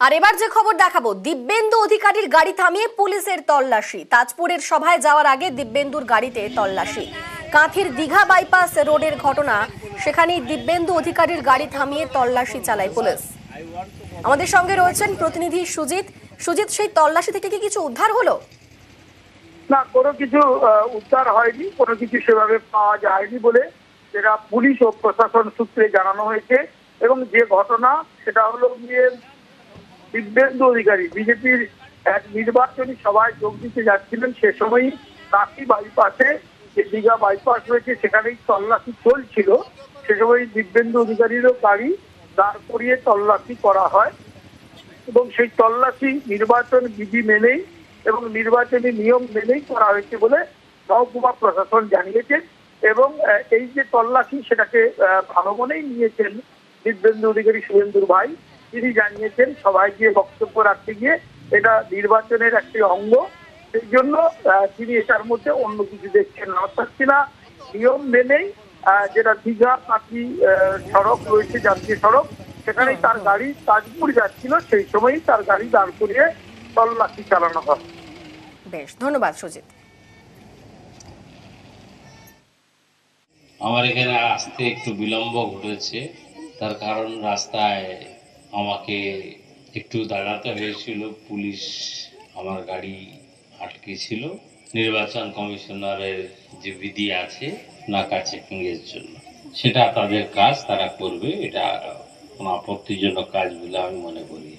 আর এবার যে খবর দেখাবো, দিব্যেন্দু অধিকারীর গাড়ি থামিয়ে পুলিশের তল্লাশি। তাজপুরের সভায় যাওয়ার আগে দিব্যেন্দুর গাড়িতে তল্লাশি। কাঁথির দীঘা বাইপাস রোডের ঘটনা, সেখানেই দিব্যেন্দু অধিকারীর গাড়ি থামিয়ে তল্লাশি চালায় পুলিশ। আমাদের সঙ্গে রয়েছেন প্রতিনিধি সুজিত। সুজিত, সেই তল্লাশি থেকে কি কিছু উদ্ধার হলো? না, কোনো কিছু উদ্ধার হয়নি, কোনো কিছু সেভাবে পাওয়া যায়নি বলে যেটা পুলিশ ও প্রশাসন সূত্রে জানানো হয়েছে। এবং যে ঘটনা সেটা হলো গিয়ে দিব্যেন্দু অধিকারী বিজেপির এক নির্বাচনী সভায় যোগ দিতে যাচ্ছিলেন। সে সময়ই কাঁথি বাইপাসে, যে দীঘা বাইপাস রয়েছে সেখানেই তল্লাশি চলছিল। সে সময় দিব্যেন্দু অধিকারীরও গাড়ি দাঁড় করিয়ে তল্লাশি করা হয় এবং সেই তল্লাশি নির্বাচন বিধি মেনেই এবং নির্বাচনী নিয়ম মেনেই করা হয়েছে বলে মহকুমা প্রশাসন জানিয়েছেন। এবং এই যে তল্লাশি সেটাকে ভালো মনেই নিয়েছেন দিব্যেন্দু অধিকারী, শুভেন্দুর ভাই। তিনি জানিয়েছেন সবাই গিয়ে বক্তব্য রাখতে গিয়ে এটা নির্বাচনের একটি অঙ্গ, সেই জন্য তিনি এটার মধ্যে অন্য কিছু দেখছেন না। অর্থাৎ কিনা নিয়ম মেনেই যেটা দীঘা কাঁথি সড়ক রয়েছে, জাতীয় সড়ক, সেখানেই তার গাড়ি তাজপুর যাচ্ছিল, সেই সময়ই তার গাড়ি দাঁড় করিয়ে তল্লাশি চালানো হয়। বেশ, ধন্যবাদ সুজিত। আমার এখানে আসতে একটু বিলম্ব ঘটেছে, তার কারণ রাস্তায় আমাকে একটু দাঁড়াতে হয়েছিল। পুলিশ আমার গাড়ি আটকে ছিল। নির্বাচন কমিশনারের যে বিধি আছে নাকা চেকিং এর জন্য, সেটা তাদের কাজ, তারা করবে। এটা কোনো আপত্তিজনক কাজ বলে আমি মনে করি।